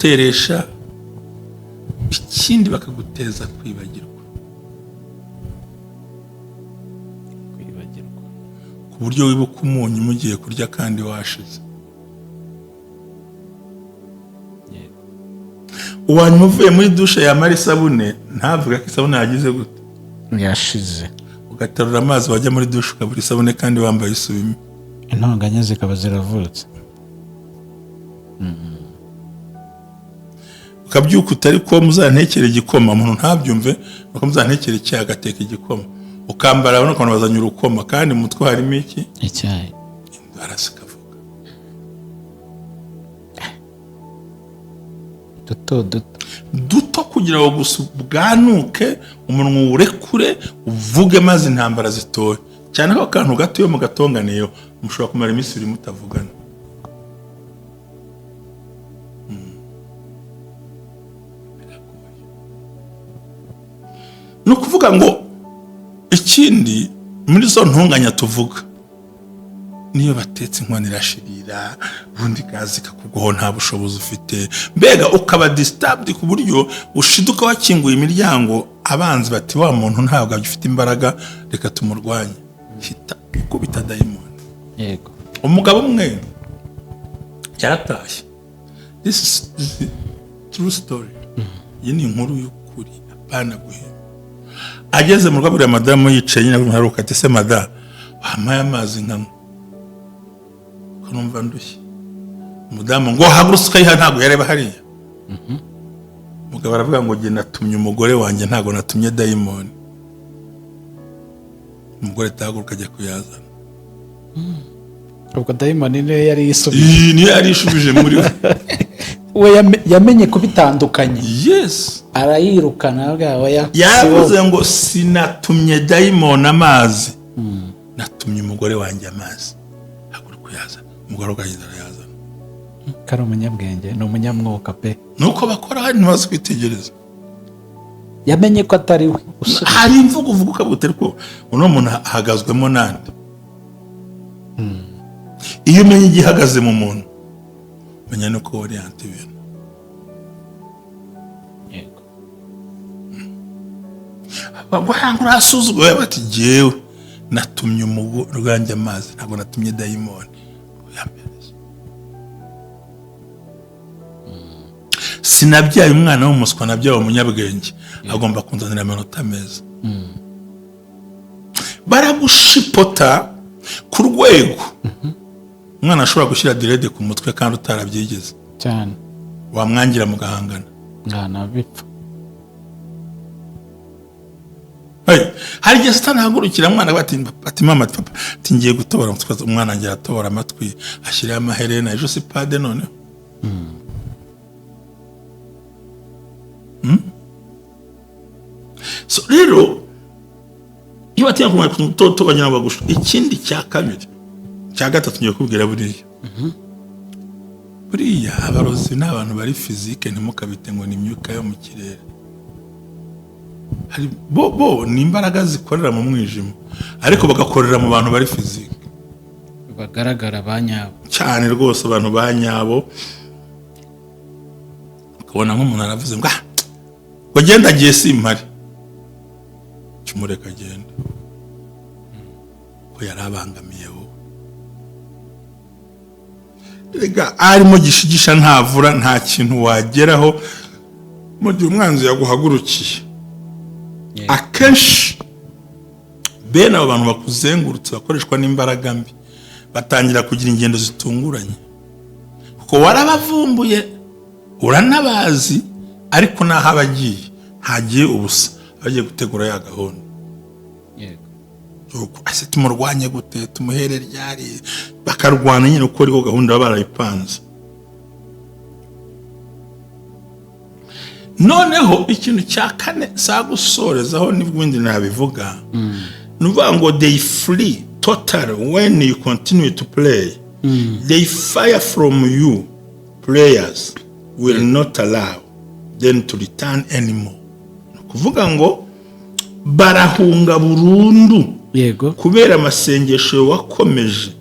bakaguteresha ikindi bakaguteza kwibagirwa ku buryo wibuka umunyu mugiye kurya kandi washize. Uwanyuma uvuye muri dushe yamara isabune ntavuga ko isabune yagize gute yashize, ugaterura amazi wajya muri dushe ukabura isabune kandi wambaye isubime, intonganya zikaba ziravutse. ukabyuka utari ko muzantekera igikoma, umuntu ntabyumve nuko muzantekera icyayi agateka igikoma, ukambara abona ukuntu bazanye urukoma kandi mu mutwe harimo iki icyayi, inzara zikavuga duto kugira ngo gusa ubwanuke umunwa urekure uvuge maze intambara zitoye cyane ko akantu gato yo mugatonganiyeho mushobora kumara iminsi ibiri mutavugana. Ni ukuvuga ngo ikindi muri zo ntunganya tuvuga niyo batetse inkono irashirira ubundi gazi kakugwaho nta bushobozi ufite, mbega ukaba disturbed ku buryo ushiduka wakinguye imiryango abanzi bati wa muntu ntabwo agifite imbaraga reka tumurwanye, hita ukubita diamond. Yego, umugabo umwe yaratashye, this is true story, iyi ni inkuru y'ukuri apana guhema. Ageze mu rwego madamu yicaye nyine nkaruka ati se madamu wamaye amazi nkanywa, numva ndushye. Umudamu ngo hagurutse ukayiha ntabwo yareba hariya. Umugabo aravuga ngo jye natumye umugore wanjye ntabwo natumye diamond. Umugore tahaguruka ajya kuyazana. ubwo diamond niyo yari yisubije, niyo yari ishubije muri we. we yamenye kubitandukanye. Yes, arayirukana bwawe yavuze ngo sinatumye diamond amazi, natumye umugore wanjye amazi, haguruka kuyazana. Umugore ugahiza arayazana. Kari umunyabwenge, ni umunyamwuka pe. Nuko bakora hari ntibazi kwitegereza. Yamenye ko atari we. Hari imvugo uvuga ukabutera ko uno muntu ahagazwemo nande. Iyo umenye igihagaze mu muntu menya nuko oriente ibintu. Yego, bagwangura asuzugwe bati jewe natumye umugore wanjye amazi ntabwo natumye diamond. Sinabyaye umwana w'umuswa, nabyaye umunyabwenge, agomba kunzanira amanota meza. Baragushipota ku rwego umwana ashobora gushyira direde ku mutwe kandi utarabyigeze cyane, wamwangira mugahangana ngana bipfa. Hari igihe sitanahagurukira umwana bati mama papa ngiye gutobora umwana ngira atobora amatwi ashyiraho amaherena ejo si pade none. So rero iyo batinya kumara kutoto banyana bagusha. Ikindi cya kabiri cya gatatu ngiye kubwira buriya abarozi n'abantu bari physique ntimukabite ngo ni imyuka yo mu kirere. Hari bo ni imbaraga zikorera mu mwijima ariko bagakorera mu bantu bari physique bagaragara banyabo cyane rwose, abantu banyabo. Ukabona nk'umuntu aravuze ngo genda agiye simpari, cyumureka agenda ko yarabangamiyeho. Rega arimo gishigisha ntavura, nta kintu wageraho mu gihe umwanzi yaguhagurukiye. Akenshi bene abo bantu bakuzengurutse bakoreshwa n'imbaraga mbi batangira kugira ingendo zitunguranye kuko warabavumbuye uranabazi, ariko naho abagiye hagiye ubusa, bagiye gutegura ya gahunda. Yego, ase tumurwanye gute, tumuhere ryari, bakarwana nyine uko ariko gahunda baba barayipanze. Noneho ikintu cya kane sagusorezaho n'ibindi nabivuga, nuvuga ngo they flee total when you continue to play. They fire from you. Players will not allow them to return anymore. Kuvuga ngo barahunga burundu. Yego, kubera amasengesho wakomeje.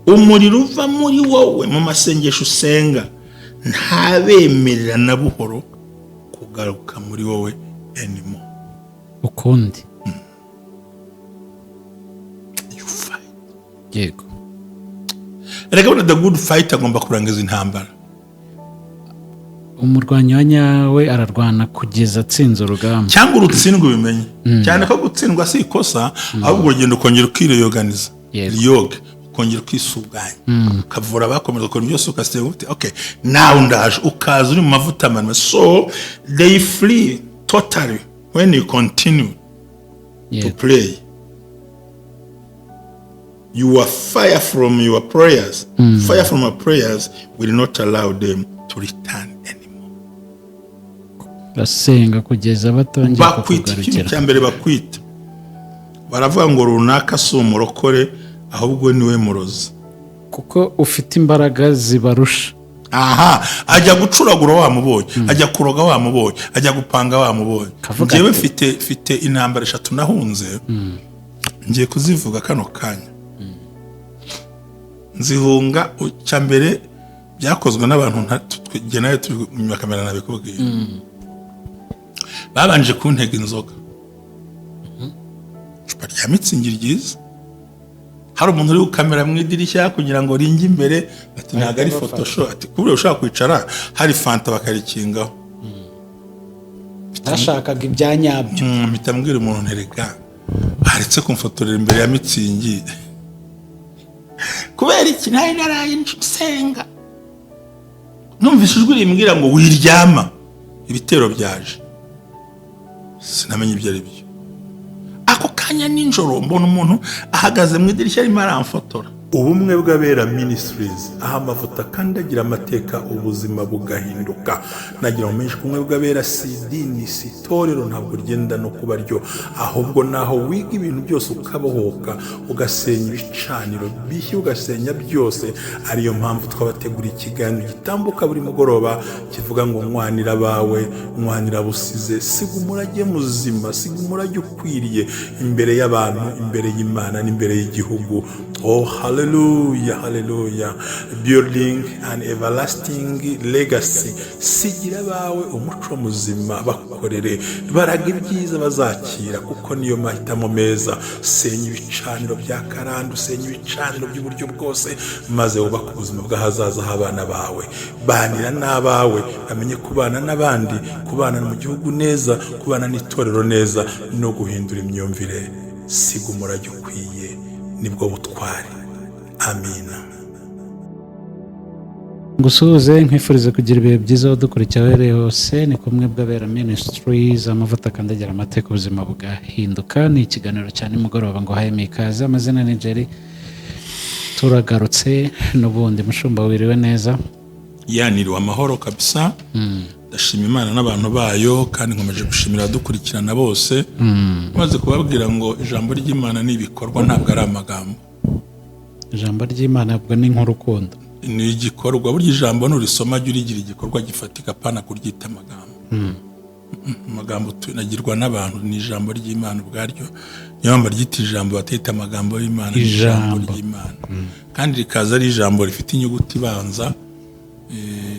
Umuriro uva muri wowe mu masengesho usenga ntabemerera na buhoro kugaruka muri wowe anymore. ukundi You fight. yego Erega bona the good fight agomba kurangiza intambara. umurwanyi wa nyawe ararwana kugeza atsinze urugamba Cyangwa urutsindwa ubimenye. Cyane ko gutsindwa si ikosa, ahubwo urugendo ukongera ukireyoganiza. Yes. Yoga ukongera ukisuganya. Ukavura abakomeza gukora byose ukasiga uti okay, now ndaje ukaza uri mu mavuta manwe. So they flee totally when you continue to yego pray. Your fire from your prayers, fire from your prayers will not allow them to return anymore. basenga kugeza batongeye Bakwita ikintu kukugarukira cya mbere bakwita. Baravuga ngo runaka si umurokore ahubwo niwe murozi. kuko ufite imbaraga zibarusha. Aha, ajya gucuragura wamubonye, ajya kuroga wamubonye, ajya gupanga wamubonye. Kavuga Njyewe ati- mfite intambara 3 nahunze. Ngiye kuzivuga kano kanya. Nzihunga cya mbere byakozwe n'abantu twe nayo turi mu kamera nabikubwiye. Babanje kuntega inzoga. Icupa rya mitsingi ryiza. Hari umuntu uri gukamera mu idirishya kugira ngo ringe imbere, ati ntago ari photoshop, ati kubure ushaka kwicara hari fanta bakarikingaho. Bashakaga ibyanyabyo. Mpita mbwira umuntu nterega haretse kumfotorera imbere ya mitsingi. Kubera iki nari naraye nsenga. Numvise ijwi rimbwira ngo wiryama. Ibitero byaje. Sinamenye ibyo ari byo. Ako kanya ninjoro mbona umuntu ahagaze mu idirishya arimo aramfotora. Ubumwe bw'abera Ministries, aho amavuta kandi agira amateka ubuzima bugahinduka. Nagira umenye kumwe bw'abera sidini sitorero ntabwo rigenda no kuba ryo, ahubwo naho wiga ibintu byose ukabohoka, ugasenya ibicaniro bishya, ugasenya byose. Ariyo mpamvu twabategura ikiganiro gitambuka buri mugoroba kivuga ngo mwanira bawe, mwanira busize, siga umurage muzima, siga umurage ukwiriye imbere y'abantu, imbere y'Imana n'imbere y'igihugu. Oh hallelujah, hallelujah. Building an everlasting legacy. Sigira bawe umuco muzima bakorere, baraga ibyiza bazakira kuko niyo mahitamo meza. Senya ibicaniro bya karande, senya ibicaniro by'uburyo bwose, maze wubaka ubuzima bw'ahazaza h'abana bawe. Banira n'abawe, bamenye kubana n'abandi, kubana mu gihugu neza, kubana n'itorero neza, no guhindura imyumvire. Siga umurage ukwiye, nibwo butwari. Amina. Ngusuhuze nkwifuriza kugira ibihe byiza dukurikira ahereye hose. Ni kumwe bw'abera Ministries, amavuta kandi agira amateka ubuzima bugahinduka. Ni ikiganiro cya nimugoroba ngo haye mikaze. Amazina ni Jerry. Turagarutse n'ubundi mushumba wiriwe neza. Yaniriwe amahoro kabisa. Ndashima Imana n'abantu bayo kandi nkomeje gushimira abadukurikirana bose. Maze kubabwira ngo ijambo ry'Imana ni ibikorwa ntabwo ari amagambo. Ijambo ry'Imana ubwo ni nk'urukundo. Ni igikorwa, burya ijambo nurisoma jya urigira igikorwa gifatika pana kuryita amagambo. Amagambo tunagirwa n'abantu, ni ijambo ry'Imana ubwaryo. Niyo mpamvu ryita ijambo batita amagambo y'Imana, ni ijambo ry'Imana. Kandi rikaza ari ijambo rifite inyuguti ibanza,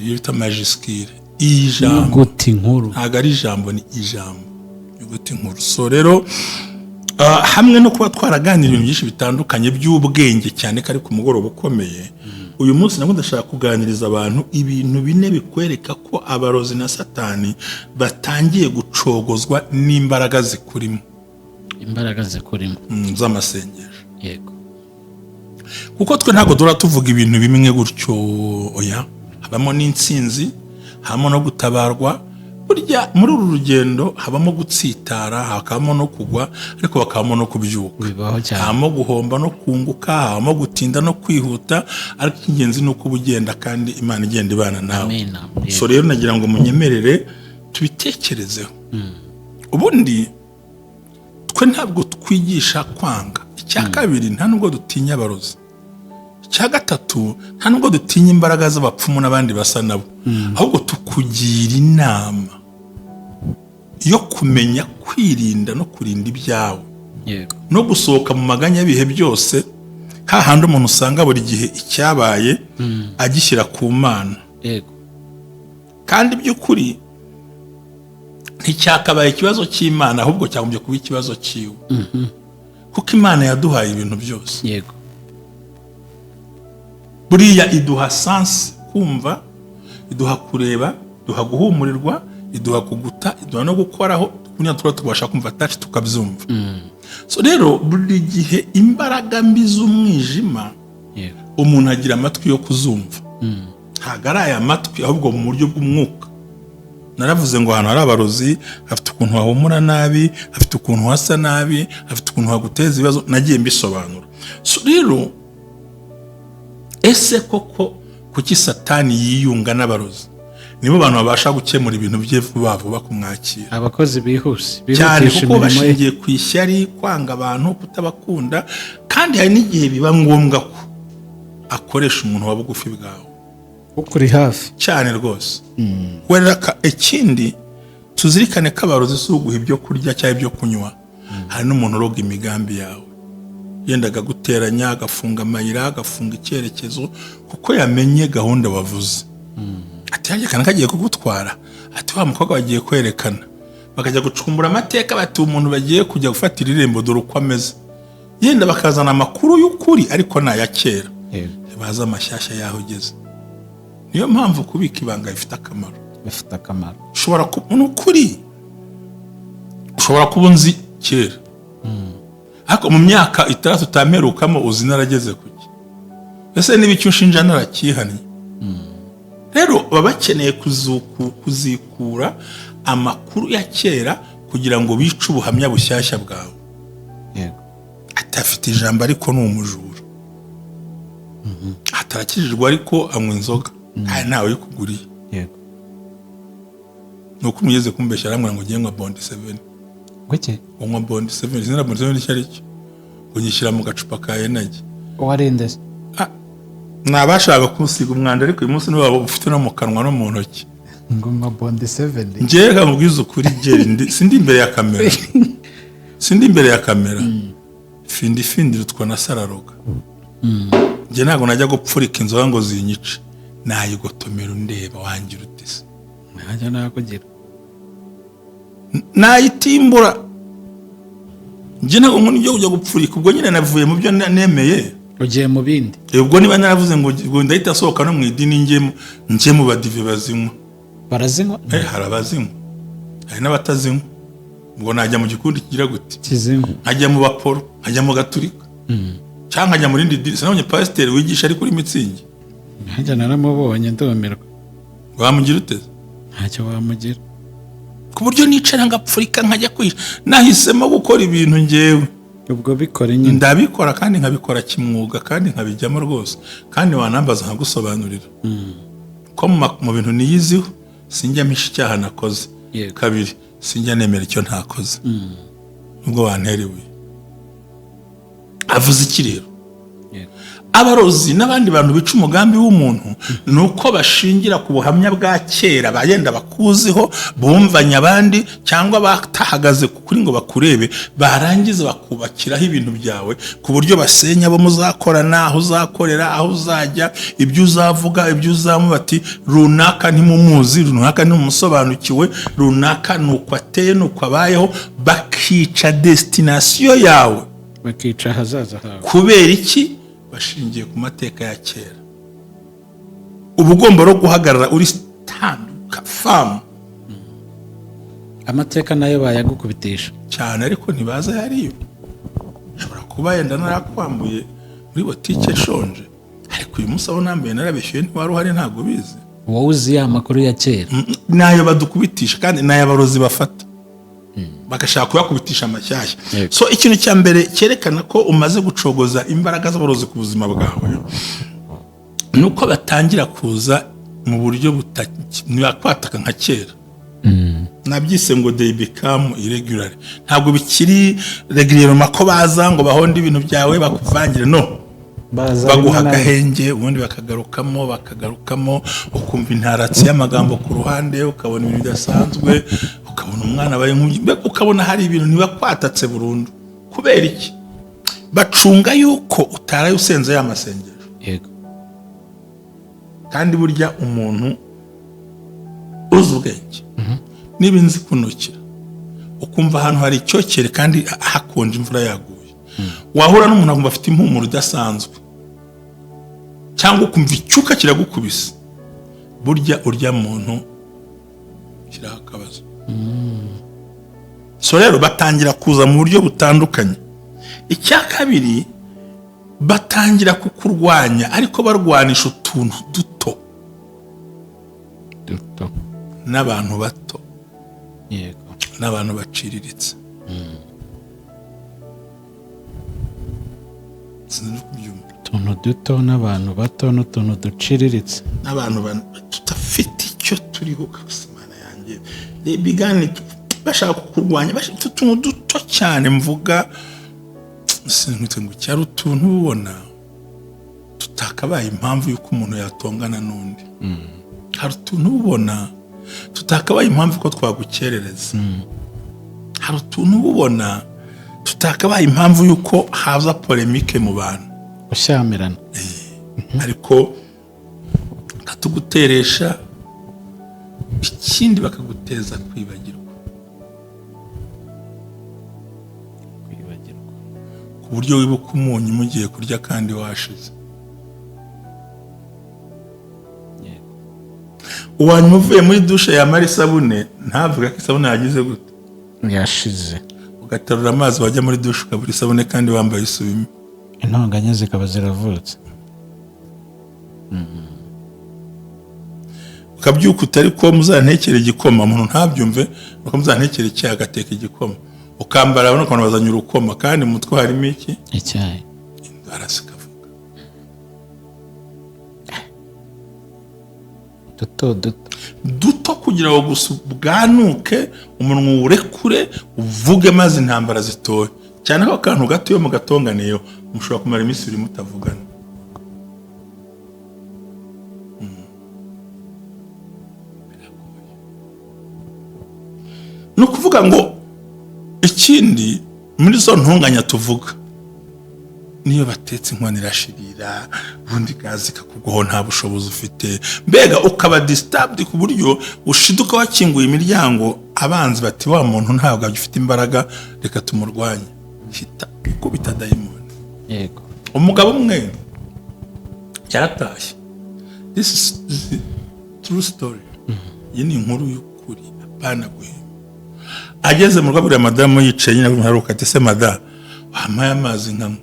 iyo bita majuscule. Inyuguti nkuru. Ntabwo ari ijambo, ni ijambo. Inyuguti nkuru. So rero hamwe no kuba twaraganira ibintu byinshi bitandukanye by'ubwenge cyane kari ku mugoroba ukomeye, uyu munsi nabwo ndashaka kuganiriza abantu ibintu bine bikwereka ko abarozi na Satani batangiye gucogozwa n'imbaraga zikurimo. Imbaraga zikurimo z'amasengesho. Yego. Kuko twe ntabwo dora tuvuga ibintu bimwe gutyo, oya. Habamo n'intsinzi, habamo no gutabarwa. Burya muri uru rugendo habamo gutsitara, hakabamo no kugwa, ariko bakabamo no kubyuka. Bibaho cyane. Habamo guhomba no kunguka, habamo gutinda no kwihuta, ariko ingenzi ni uko ubugenda kandi Imana igenda ibana nawe. Amina. So rero nagira ngo munyemerere tubitekerezeho. Ubundi twe ntabwo twigisha kwanga. Icya kabiri nta nubwo dutinya abarozi. Icya gatatu nta nubwo dutinya imbaraga z'abapfumu n'abandi basa nabo. Ahubwo tukugira inama yo kumenya kwirinda no kurinda ibyawe. Yego. No gusohoka mu maganya y'ibihe byose, hahandi umuntu usanga buri gihe icyabaye agishyira ku Mana. Yego. kandi by'ukuri nticyakabaye ikibazo cy'Imana, ahubwo cyagombye kuba ikibazo cyiwe. Kuko Imana yaduhaye ibintu byose. Yego. Buriya iduha sansi kumva, iduha kureba, iduha guhumurirwa, iduha kuguta, iduha no gukoraho kunya tubasha kumva touch tukabyumva. So rero buri gihe imbaraga mbi z'umwijima umuntu agira amatwi yo kuzumva. Ntabwo ari aya matwi ahubwo mu buryo bw'umwuka. Naravuze ngo ahantu hari abarozi, afite ukuntu wahumura nabi, afite ukuntu wasa nabi, afite ukuntu waguteza ibibazo, nagiye mbisobanura. So rero ese koko kuki Satani yiyunga n'abarozi? Nibo bantu babasha gukemura ibintu bye vuba vuba kumwakira. Abakozi bihuse cyane kuko bashingiye ku ishyari, kwanga abantu, kutabakunda, kandi hari n'igihe biba ngombwa ko akoresha umuntu wa bugufi bwawe ukuri hafi cyane rwose. Wereka ikindi tuzirikane ko abarozi si uguha ibyo kurya cyangwa ibyo kunywa. Hari n'umuntu uroga imigambi yawe, yendaga guteranya, agafunga amayira, agafunga icyerekezo kuko yamenye gahunda wavuze. Ati yaje kana kagiye kugutwara, ati wa mukobwa bagiye kwerekana, bakajya gucumbura amateka, bati umuntu bagiye kujya gufatira irembo dore uko ameze. Yenda bakazana amakuru y'ukuri ariko na ya kera. Baza amashyashya yaho ugeze. Niyo mpamvu kubika ibanga bifite akamaro. Bifite akamaro. Ushobora kubona ukuri, ushobora kubunzi kera, ariko mu myaka 3 utamerukamo uzi narageze kuki. Ese n'ibicyo ushinja narakihanye. Rero baba bakeneye kuzikura amakuru ya kera kugira ngo bice ubuhamya bushyashya bwawe. Yego. Atafite ijambo ariko ni umujura. Atarakijijwe ariko anywa inzoga. Ntawe yikuguriye. Yego. Nuko mugeze kumbeshya aramwe ngo ngiye ngwa Bond 7. Gweke? Ngwa Bond 7, zina Bond 7 cyari cyo. Unyishyira mu gacupa ka energy. Warinde. Nabashaka kusiga umwanda ariko uyu munsi niba ufite no mu kanwa no mu ntoki. Ngoma Bond 7. Ngiye kamubwiza ukuri gere sindi imbere ya kamera. Sindi imbere ya kamera. Findi rutwa na Sararoga. Ngiye ntago najya gupfurika inzoga ngo zinyice. Nayigotomera ndeba wangira utese. Najya nakugira. Nayitimbura. Ngiye ntago ngiye kujya gupfurika ubwo nyine navuye mu byo nemeye. Ugiye mu bindi. Ubwo niba naravuze ngo ndahita sohoka no mu idini nje mu badive bazinywa. Barazinywa? Hari abazinywa. Hari n'abatazinywa. Ubwo najya mu gikundi kigira gute? Kizinywa. Najya mu baporo, najya mu gaturika. Cyangwa njya muri ndidi, sinabonye pasteur wigisha ari kuri Mitsingi. Najya naramubonye ndomerwa. Wamugira uteze? Ntacyo wamugira. Ku buryo nicara ngapfurika nkajya kwisha. Nahisemo gukora ibintu ngewe. Ubwo bikora nyine. Ndabikora kandi nkabikora kimwuga kandi nkabijyamo rwose. Kandi wanambaza nkagusobanurira. Ko mu bintu niyiziho sinjya misha icyaha nakoze. Kabiri sinjya nemera icyo ntakoze. Ubwo wanterewe. Avuze iki rero? Abarozi n'abandi bantu bica umugambi w'umuntu nuko bashingira ku buhamya bwa kera bayenda bakuziho, bumvanya abandi cyangwa batahagaze kuri ngo bakurebe, barangiza bakubakiraho ibintu byawe ku buryo basenya abo muzakorana, aho uzakorera, aho uzajya, ibyo uzavuga, ibyo uzamubati, runaka ntimumuzi, runaka ntumusobanukiwe, runaka nuko ateye nuko abayeho, bakica destination yawe, bakica hazaza hawe. Kubera iki? Bashingiye ku mateka ya kera. Uba ugomba no guhagarara uri standuka famu. Amateka nayo bayagukubitisha cyane ariko ntibaza yariyo. Ushobora kuba yenda narakwambuye muri botike shonje, ariko uyu munsi aho nambaye narabeshyuye ntiwari uhari ntabwo bizi. Wowe uzi ya makuru ya kera. Nayo badukubitisha kandi nayo abarozi bafata. Bagashaka kuyakubitisha amashyashya. So ikintu cya mbere cyerekana ko umaze gucogoza imbaraga z'abarozi ku buzima bwawe nuko batangira kuza mu buryo butakwataka nka kera. Nabyise ngo they become irregular. Ntabwo bikiri regular mako baza ngo bahonde ibintu byawe bakuvangire, no. Baguha agahenge ubundi bakagarukamo ukumva intaratsi y'amagambo ku ruhande, ukabona ibintu bidasanzwe, ukabona umwana abaye ukabona hari ibintu ntibakwatatse burundu. Kubera iki? Bacunga yuko utaraye usenze ya masengesho. Yego. Kandi burya umuntu uzi ubwenge niba inzi kunukira ukumva ahantu hari icyokere kandi hakonje imvura yaguye wahura n'umuntu akumva afite impumuro idasanzwe cyangwa ukumva icyuka kiragukubise burya urya muntu kiraho akabazo. So rero batangira kuza mu buryo butandukanye. Icya kabiri batangira kukurwanya ariko barwanisha utuntu duto n'abantu bato yego n'abantu baciriritse. utuntu duto n'abantu bato n'utuntu duciriritse n'abantu tutafite icyo turiho kasimana yanjye bigane bashaka kukurwanya bashaka utuntu duto cyane mvuga sinkwite ngo cyari utuntu ubona tutakabaye impamvu y'uko umuntu yatongana n'undi. Hari utuntu ubona tutakabaye impamvu ko twagukerereza. Hari utuntu ubona tutakabaye impamvu y'uko haza polemike mu bantu gushyamirana ariko katuguteresha ikindi bakaguteza kwibagirwa ku buryo wibuka umunyu mugiye kurya kandi washize. Uwanyuma uvuye muri dushe yamara isabune ntavuga ko isabune yagize gute yashize, ugaterura amazi wajya muri dushe ukabura isabune kandi wambaye isume, intonganya zikaba ziravutse. ukabyuka utari ko muzantekera igikoma umuntu ntabyumve nuko muzantekera icyayi agateka igikoma, ukambara abona ukuntu bazanye urukoma kandi mu mutwe harimo iki icyayi, indwara zikavuga duto kugira ngo gusa ubwanuke umunwa uwurekure uvuge maze intambara zitoye cyane ko akantu gato iyo mugatonganiyeho mushobora kumara iminsi ibiri mutavugana. ni ukuvuga ngo ikindi muri zo ntunganya tuvuga niyo batetse inkono irashirira ubundi gazi kakugwaho nta bushobozi ufite mbega ukaba disturbed ku buryo ushiduka wakinguye imiryango abanzi bati wa muntu ntabwo afite imbaraga reka tumurwanye hita kubita dayimoni. yego umugabo umwe yaratashye, this is true story, iyi ni inkuru y'ukuri apana guhema. Ageze mu rwabura madamu yicaye nyine haruka ati se madamu wamaye amazi nkamo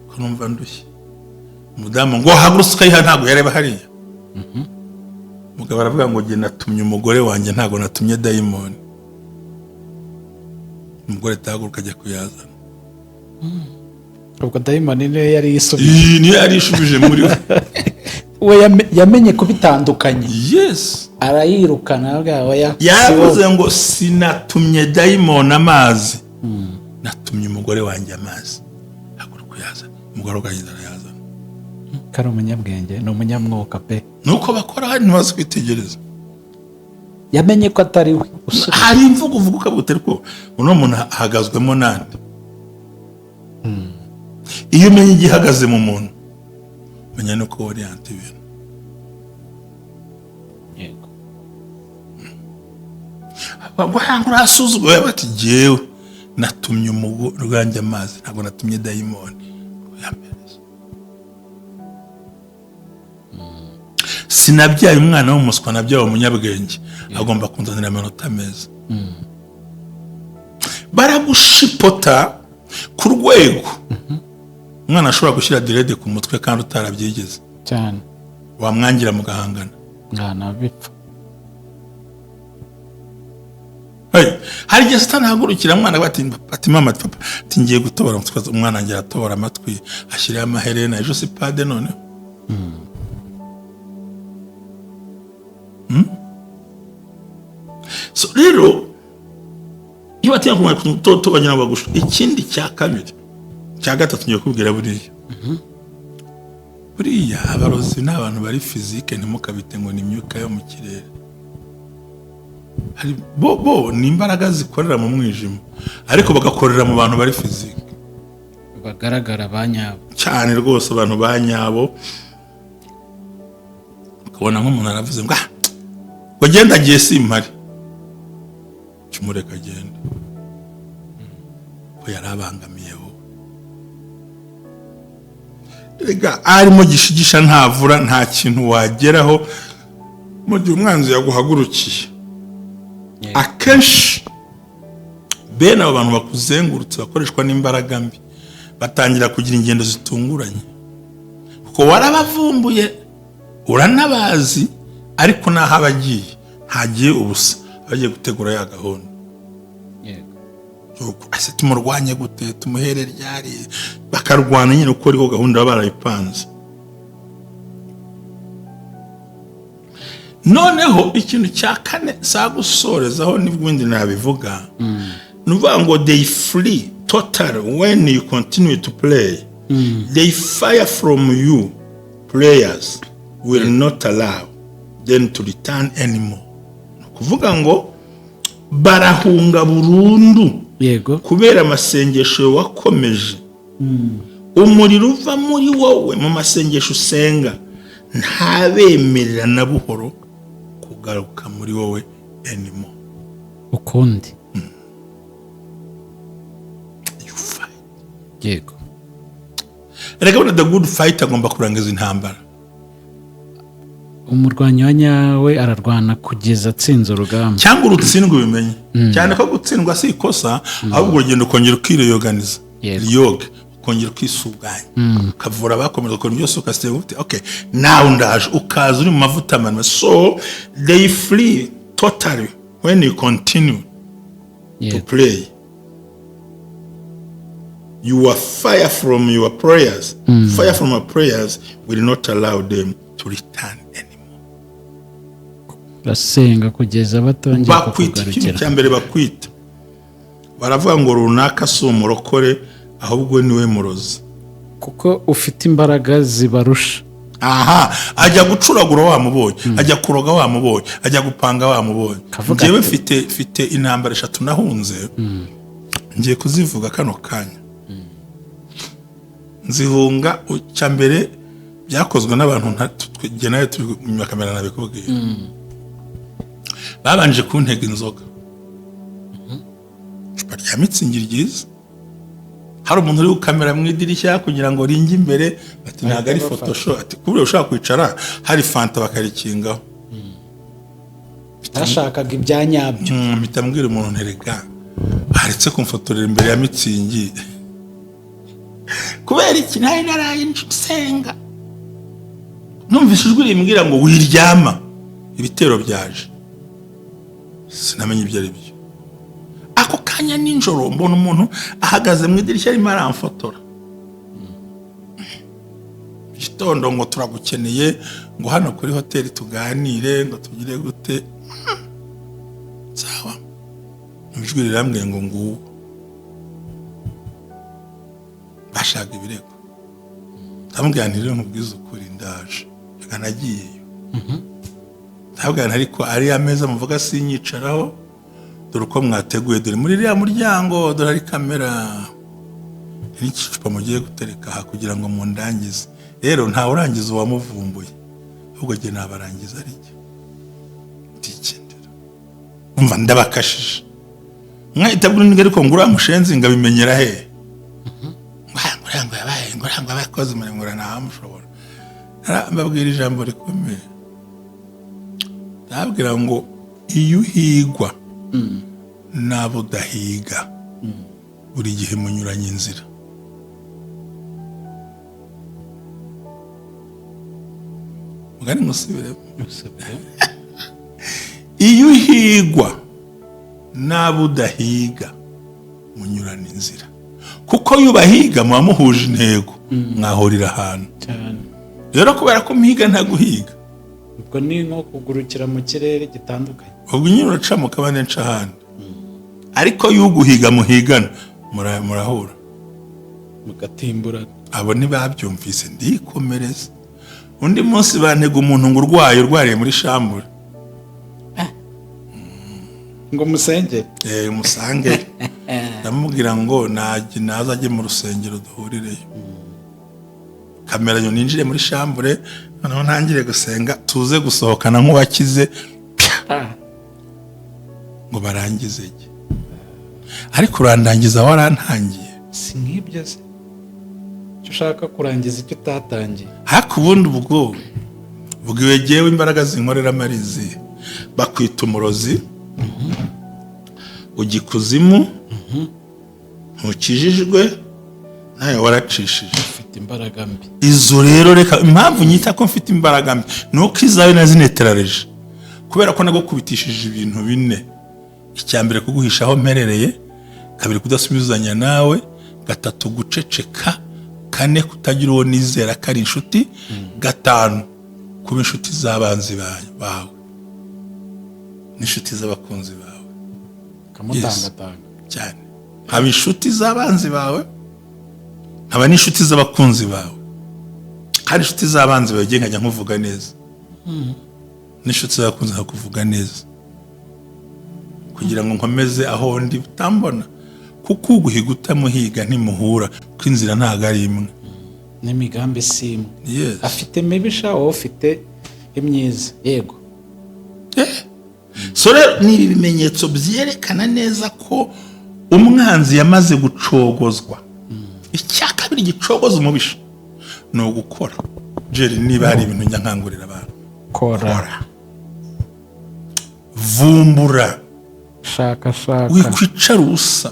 ko numva ndushye. Umudamu ngo hagurutse ukayiha ntabwo yareba hariya. Umugabo aravuga ngo jye natumye umugore wanjye ntabwo natumye dayimoni. Umugore tahaguruka ajya kuyazana. ubwo dayimoni niyo yari yisubije, niyo yari ishubije muri we. we yamenye kubitandukanye. Yes, arayirukana bwawe yavuze ngo sinatumye dayimoni amazi, natumye umugore wanjye amazi haguruka kuyazana. Umugore ugahita arayazana. Kari umunyabwenge, ni umunyamwuka pe. Nuko bakora hari ntibazi kwitegereza. Yamenye ko atari we. Hari imvugo uvuga ukabuta ariko uno muntu ahagazwemo nande. Iyo umenye igihagaze mu muntu menya nuko oriente ibintu. Yego. Bagwanga urasuzugura bati jewe natumye umugore wanjye amazi ntabwo natumye dayimoni. Sinabyaye umwana w'umuswa nabyaye umunyabwenge agomba kunzanira amanota meza. Baragushipota ku rwego umwana ashobora gushyira direde ku mutwe kandi utarabyigeze cyane, wamwangira mugahangana. ngana bipfa. Hari igihe satani ahagurukira umwana ati mama papa ati ngiye gutobora umwana ngira atobora amatwi ashyiraho amaherena ejo si pade noneho. So rero iyo batinya kumenya kutoto bagena bagusha. Ikindi cya kabiri cya gatatu ngiye kubwira buriya abarozi ni abantu bari fizike ntimukabite ngo ni imyuka yo mu kirere. Hari bo ni imbaraga zikorera mu mwijima ariko bagakorera mu bantu bari fizike bagaragara banyabo cyane rwose. Abantu banyabo ukabona nk'umuntu aravuze ngo ngo genda agiye simpari kimureka agenda ko yari abangamiyeho rega arimo gishigisha ntavura nta kintu wageraho mu gihe umwanzi yaguhagurukiye akenshi bene abo bantu bakuzengurutse bakoreshwa n'imbaraga mbi batangira kugira ingendo zitunguranye kuko warabavumbuye uranabazi ariko naho abagiye ntagiye ubusa bagiye gutegura ya gahunda ase tumurwanye gute tumuhere ryari bakarwana nyine uko ariko gahunda baba barayipanze. Noneho ikintu cya kane sagusorezaho n'ibindi nabivuga nuvuga ngo they flee total when you continue to play. They fire from you. Players will not allow them to return anymore. Kuvuga ngo barahunga burundu yego kubera amasengesho wakomeje. Umuriro uva muri wowe mu masengesho usenga ntabemerera na buhoro kugaruka muri wowe anymore. Ukundi you fight yego reka the good fight agomba kurangiza intambara. Umurwanyi wa nyawe ararwana kugeza atsinze urugamba cyangwa urutsindwa bimenye cyane ko gutsindwa si ikosa ahubwo urugendo ukongera ukireyoganiza yoga ukongera ukisuganya ukavura abakomeza gukora byose ukasiga uti okay now ndaje ukaza uri mu mavuta manwe. So they flee totally when you continue to play. Your fire from your prayers fire from your prayers will not allow them to return anymore. Basenga kugeza batongera kukugarukira. Ikintu cya mbere bakwita baravuga ngo runaka si umurokore ahubwo niwe murozi kuko ufite imbaraga zibarusha. Aha ajya gucuragura wamubonye ajya kuroga wamubonye ajya gupanga wamubonye. Ngewe mfite intambara 3 nahunze ngiye kuzivuga kano kanya. Nzihunga cya mbere byakozwe n'abantu nayo turi mu kamera nabikubwiye. Babanje kuntega inzoga icupa rya mitsingi ryiza hari umuntu uri gukamera mu idirishya kugira ngo ringe imbere ati ntago ari photoshop ati kubure ushaka kwicara hari fanta bakarikingaho bashakaga ibyanyabyo mitambwira umuntu nterega baretse kumfotorera imbere ya mitsingi kubera iki nayo naraye nsenga numvise ijwi rimbwira ngo wiryama ibitero byaje sinamenye ibyo ari byo. Ako kanya ninjoro mbona umuntu ahagaze mu idirishya arimo aramfotora. Gitondo ngo turagukeneye ngo hano kuri hoteli tuganire ngo tugire gute. Sawa ijwi rirambwiye ngo nguwo bashaka ibirego ndamubwira nti rero nkubwiza ukuri ndaje reka nagiyeyo. Ntabwo ariko ari ameza muvuga sinyicaraho dore uko mwateguye dore muri iriya muryango dore ari kamera n'icupa mugiye gutereka aha kugira ngo mundangize. Rero nta urangiza uwamuvumbuye ahubwo jye nabarangiza ari jye ndikendera umva ndabakashije mwayitabura n'ingari ko ngura mushenzi ngabimenyera he ngo yabaye ngo abakoze umurengura nta mushobora. Mbabwira ijambo rikomeye ndabwira ngo iyo uhigwa nabo udahiga buri gihe munyuranye inzira. Mugani musubire iyo uhigwa nabo udahiga munyuranye inzira kuko yubahiga muba muhuje intego mwahurira ahantu. Rero kubera ko muhiga ntaguhiga ubwo ni nko kugurukira mu kirere gitandukanye ubwo nyine uraca mu kabane nca ahandi ariko yuguhiga muhigana murahura mugatimbura. Abo ntibabyumvise ndikomereza. Undi munsi bantega umuntu ngo urwariye muri shambure ngo musenge musange ndamubwira ngo naza ajye mu rusengero duhurireyo kamera yo ninjire muri shambure noneho ntangire gusenga tuze gusohokana nk'uwakize ngo barangize ge ariko urandangiza warantangiye si nk'ibyo se icyo ushaka kurangiza icyo utatangiye haka ubundi ubwo bwiwe gewe imbaraga zinkorera amarizi bakwita umurozi ugikuzimu ntukijijwe nawe waracishije ufite imbaraga mbi izo rero reka impamvu nyita ko mfite imbaraga mbi nuko izawe nazineterereje kubera ko nagukubitishije ibintu bine icya mbere kuguhisha aho mperereye kabiri kudasubizanya nawe gatatu guceceka kane kutagira uwo nizera ko ari inshuti gatanu kuba inshuti z'abanzi bawe n'inshuti z'abakunzi bawe kamutangatanga cyane haba inshuti z'abanzi bawe haba n'inshuti z'abakunzi bawe kandi inshuti z'abanzi bawe nkajya nkuvuga neza n'inshuti z'abakunzi nkakuvuga neza kugira ngo nkomeze aho ndi utambona kuko uguhiga utamuhiga ntimuhura kuko inzira ntabwo ari imwe n'imigambi si imwe Yes. afite mibisha wowe ufite imyiza yego so rero ni ibi bimenyetso byerekana neza ko umwanzi yamaze gucogozwa icya kabiri gicogoza umubisha ni ugukora jeri niba hari ibintu njya nkangurira abantu kora vumbura shaka wikwicara ubusa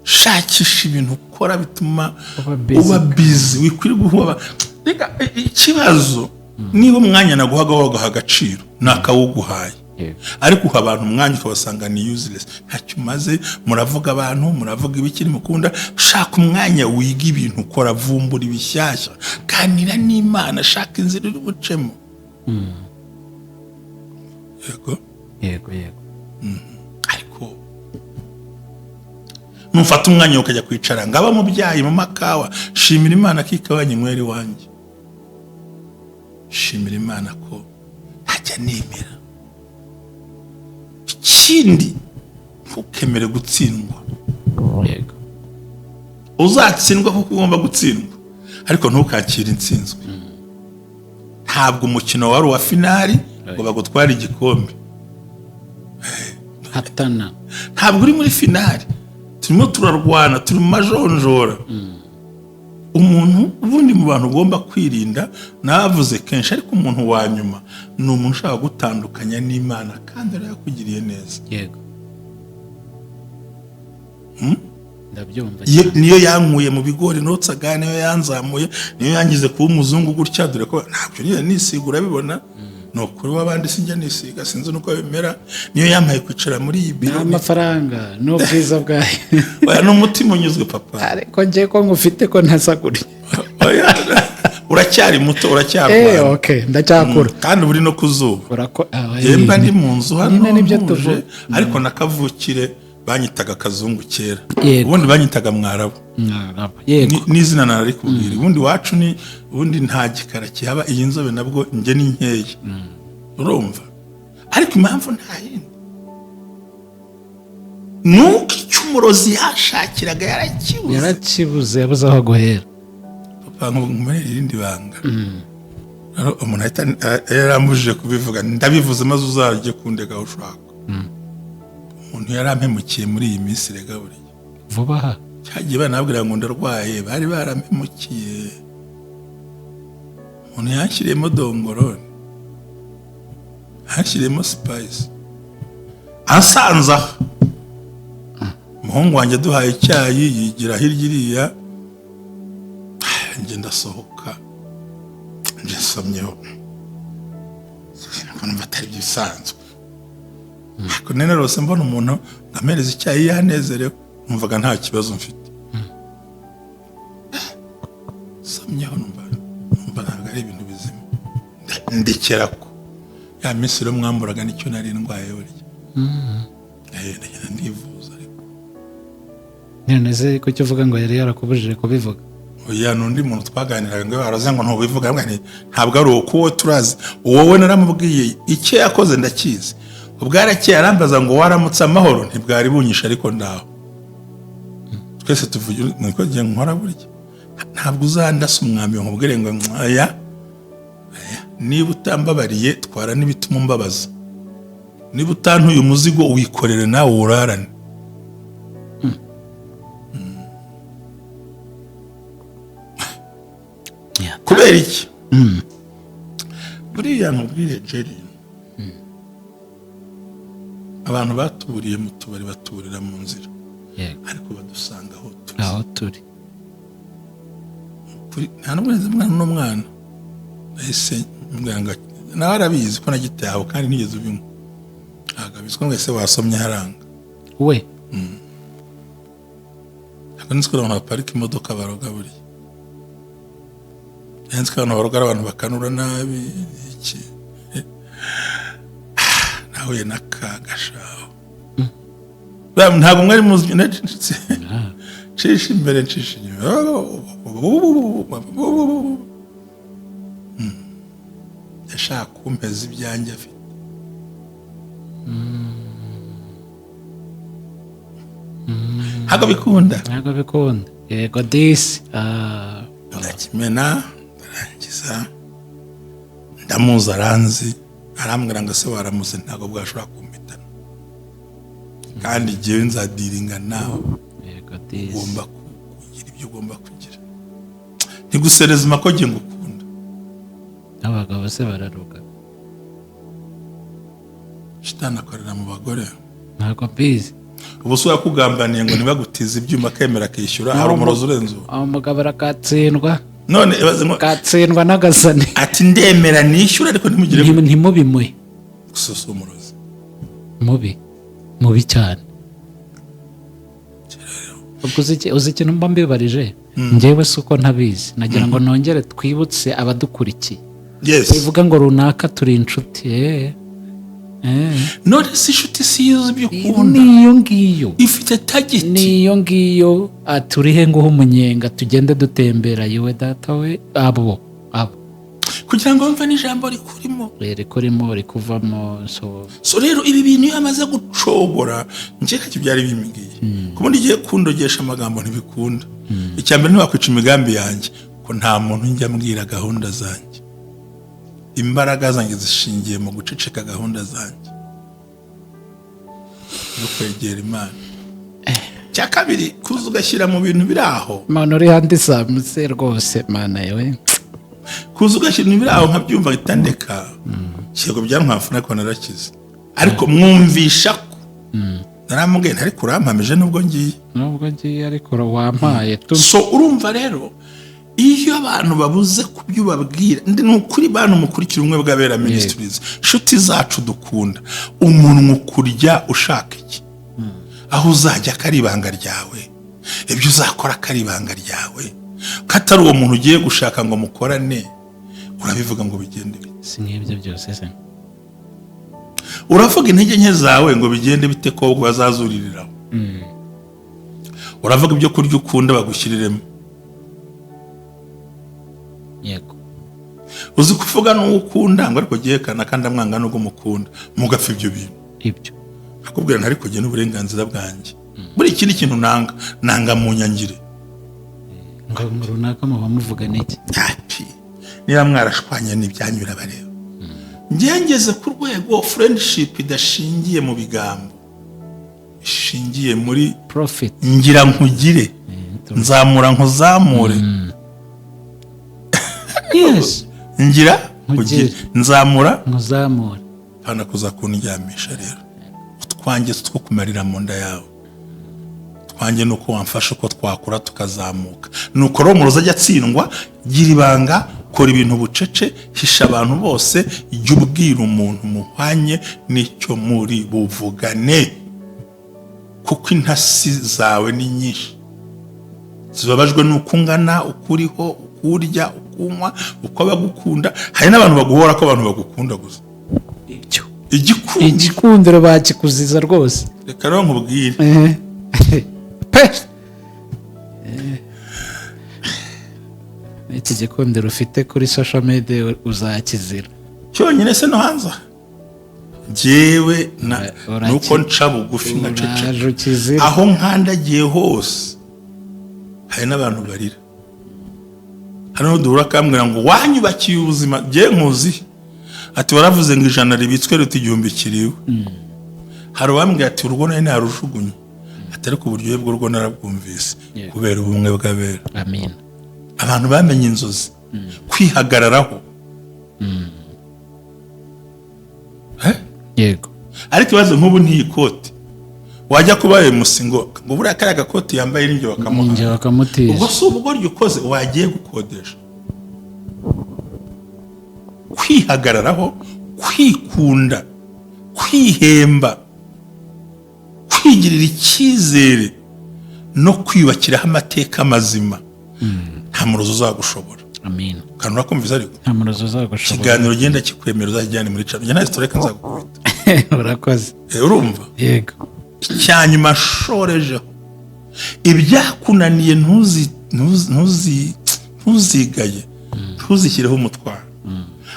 shakisha ibintu ukora bituma Uba busy. uba bizi wikwiriye guhuba reka ikibazo niba umwanya naguhaga wagaha agaciro nakawuguhaye Yego. ariko uha abantu umwanya ukabasanga ni useless ntacyo umaze muravuga abantu muravuga ibikiri mukunda shaka umwanya wiga ibintu ukora vumbura ibishyashya ganira n'Imana shaka inzira uri bucemo yego ariko nufata umwanya ukajya kwicara ngaba mu byayi mu makawa shimira Imana ko ikawa nyinywera iwanjye shimira Imana ko ntajya nemera ikindi ntukemere gutsindwa yego uzatsindwa kuko ugomba gutsindwa ariko ntukakire intsinzwe ntabwo umukino wari uwa finali ngo bagutware igikombe hatana ntabwo uri muri finali turimo turarwana turi mu majonjora umuntu ubundi mu bantu ugomba kwirinda navuze kenshi ariko umuntu wa nyuma ni umuntu ushaka gutandukanya n'Imana kandi yarayakugiriye neza yego ndabyumva niyo yankuye mu bigori notsaga niyo yanzamuye niyo yangize kuba umuzungu gutya dore ko ntabyo niyo nisigura bibona no kuri wabandi sinjya nisiga sinzi nuko bimera niyo yampaye kwicara muri iyi biro amafaranga n'ubwiza bwayo oya n'umutima unyuzwe papa ariko ngiye ko ngufite ko ntazaguriye uracyari muto uracyarwana okay ndacyakura kandi uri no kuzuba yemba ndi mu nzu hano nyine nibyo tuvuga ariko nakavukire banyitaga kazungu kera Yego. ubundi banyitaga mwarabu yego n'izina narari kubwira ubundi wacu ni ubundi nta gikara kihaba iyi nzobe nabwo njye ni nkeya urumva ariko impamvu nta yindi nuko icyo umurozi yashakiraga yarakibuze yabuze aho guhera papa nkumerera irindi banga umuntu yarambujije kubivuga ndabivuze maze uzajye kundega aho ushaka umuntu yarampemukiye muri iyi minsi rega buriya vuba aha cyagiye banabwira ngo ndarwaye bari barampemukiye umuntu yanshyiriyemo dongorone yanshyiriyemo sipayisi ansanze aha umuhungu wanjye duhaye icyayi yigira hirya iriya njye ndasohoka njye nsomyeho numva atari ibisanzwe ariko nene rwose mbona umuntu nkamereza icyayi yanezerewe numvaga nta kibazo mfite nsomyeho numva ntabwo ari ibintu bizima ndekera ko ya minsi rero mwamburaga nicyo nari ndwaye burya ndagenda ndivuza ariko none ko icyo uvuga ngo yari yarakubujije kubivuga oya n'undi muntu twaganiraga ngo baraze ngo ntubivuga ntabwo ari uko uwo turazi wowe naramubwiye icyo yakoze ndakizi ubwarakeye arambaza ngo waramutse amahoro ntibwari bunyisha ariko ndaho twese tuvugira niko giye nkora burya ntabwo uzandasa umwami nkubwire ngo aya niba utambabariye twara n'ibituma umbabaza niba utantuye umuzigo wikorere nawe urarane. Kubera iki? Buriya nkubwire Jerry, abantu batuburiye mu tubari batuburira mu nzira, ariko badusanga aho turi. Nta n'umwezi n'umwana ese muganga nawe arabizi ko nagiteye aho kandi nigeze ubinywa. Agabizi ko mwese wasomye haranga we nzi ko abantu baparika imodoka baroga buriya. Nzi ko abantu baroga abantu bakanura nabi iki. Nahuye n'akagashaho. Ntabwo mwari muzi nshisha imbere nshisha inyuma. Yashaka kumpeza ibyanjye afite. Ntabwo bikunda. Yego disi. Ndakimena ndarangiza ndamuzi aranzi arambwira ngo se waramuze ntabwo bwashobora kumpitana kandi jyewe nzadiringa nawe. Yego disi. Ugomba kugira ibyo ugomba kugira. Ntiguserezima ko jye ngukunda. Abagabo se bararuga. Shitani akorera mu bagore. Ntabwo bizi. Ubu se yakugambaniye ngo nibagutiza ibyuma akemera akishyura hari umurozi urenze uwo. Umugabo arakatsindwa. None ibaze ngo katsindwa n'agasani. Ati ndemera nishyura ariko ntimugire ntimubimwe. Gususa umurozi. Mubi cyane. Uzi ikintu mba mbibarije njyewe si uko ntabizi nagira ngo nongere twibutse abadukurikiye. Bivuga ngo runaka turi inshuti. None si inshuti si yuzi ibyo ukunda. Niyo ngiyo ifite tageti. Niyo ngiyo aturihe nguho umunyenga tugende dutembera yewe data we abo kugira ngo wumve n'ijambo rikurimo rikuvamo. So rero ibi bintu iyo amaze gucogora njye ntacyo byari bimbwiye. Kubundi igihe kundogesha amagambo ntibikunda. Icyambere ntiwakwica imigambi yanjye ko nta muntu njya mbwira gahunda zanjye. Imbaraga zanjye zishingiye mu guceceka gahunda zanjye no kwegera Imana. Cya kabiri kuza ugashyira mu bintu biri aho. Mana uri handi samuse rwose mana yewe. Kuza ugashyira ibintu biri aho nkabyumva itandeka. Cyego byantwafuna ko narakize. Ariko mwumvisha ko naramubwiye ntari kurampamije nubwo ngiye ariko wampaye tu. So urumva rero iyo abantu babuze kubyubabwira ni ukuri bantu mukurikira umwe bw'Abera Ministries inshuti zacu dukunda umuntu kurya ushaka iki aho uzajya karibanga ryawe ibyo uzakora karibanga ryawe katari uwo muntu ugiye gushaka ngo mukorane urabivuga ngo bigende bite. Si nk'ibyo byose se uravuga intege nke zawe ngo bigende bite ko bazazuririraho. Uravuga ibyo kurya ukunda bagushyiriremo. Yego. Uzi kuvuga n'uwo ukunda ngo ariko giyekana kandi amwanga n'ubwo mukunda mugapfa ibyo bintu. Ibyo akubwira ntari kugena uburenganzira bwanjye. Buri ikindi kintu nanga mu nyangire. Ngo runaka mu bamuvuga n'iki. Niba mwarashwanye n'ibyanyura bareba. Ngengeze ku rwego friendship idashingiye mu bigambo. Ishingiye muri profit. Ngira nkugire. Nzamura nkuzamure. Yes. Ngira nkugire. Nzamura nkuzamure. Hana kuza kundyamisha rero. Utwanjye two kumarira mu nda yawe. Twanjye nuko wamfasha uko twakura tukazamuka. Nuko ro muroza ajya atsindwa gira ibanga kora ibintu bucece hisha abantu bose ijya ubwira umuntu muhwanye n'icyo muri buvugane kuko intasi zawe ni nyinshi zibabajwe nuko ungana ukuriho ukurya ukunywa uko bagukunda hari n'abantu baguhora ko abantu bagukunda gusa ibyo igikundiro bakikuziza rwose reka rero nkubwire pe iki gikundiro ufite kuri social media uzakizira cyonyine se no hanze jewe nuko nca bugufi ngacece aho nkandagiye hose hari n'abantu barira hano duhura kambwira ngo wanyubakiye ubuzima je nkuzi ati waravuze ngo ijana ribitswe ruti igihumbi kiriwe hari uwambwira ati urugo nari narujugunye atari ku buryohe bw'urugo narabwumvise kubera ubumwe bw'abera. amen. Abantu bamenye inzozi, kwihagararaho. Yego. Ariko ibaze nk'ubu ntiyikote wajya kuba musingo ngo buriya kariya gakoti yambaye n'injye bakamutiza. ubwo si ubugoryi ukoze wagiye gukodesha. Kwihagararaho, kwikunda, kwihemba, kwigirira icyizere no kwiyubakiraho amateka mazima, nta murozo uzagushobora. amen. Kandi urakumviza ariko nta murozo uzagushobora. ikiganiro genda kikwemera uzajyane muri cano njye nahise tureka nzagukubita. urakoze. Urumva? Yego. Icyanyuma ashorejeho ibyakunaniye ntuzigaye, ntuzishyireho umutwaro,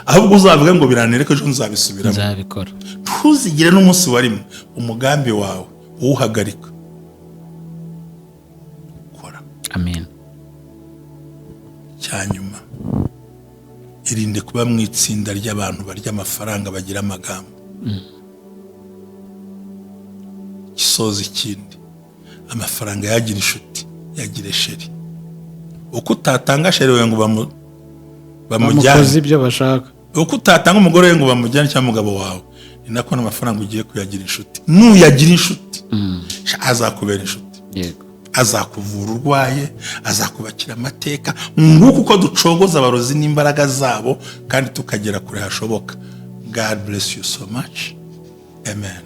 ahubwo uzavuga ngo biranere ko ejo nzabisubiramo. nzabikora. Ntuzigire n'umunsi wa rimwe umugambi wawe uwuhagarika. Kora. amen. Cyanyuma irinde kuba mu itsinda ry'abantu barya amafaranga bagira amagambo. Gisoza ikindi, amafaranga yagira inshuti, yagira sheri. Uko utatanga sheri we ngo bamujyane ibyo bashaka, uko utatanga umugore we ngo bamujyane cyangwa umugabo wawe, ni nako n'amafaranga ugiye kuyagira inshuti. Nuyagira inshuti azakubera inshuti. Yego. Azakuvura urwaye, azakubakira amateka, nguko uko ducogoza abarozi n'imbaraga zabo kandi tukagera kure hashoboka. God bless you so much. Amen.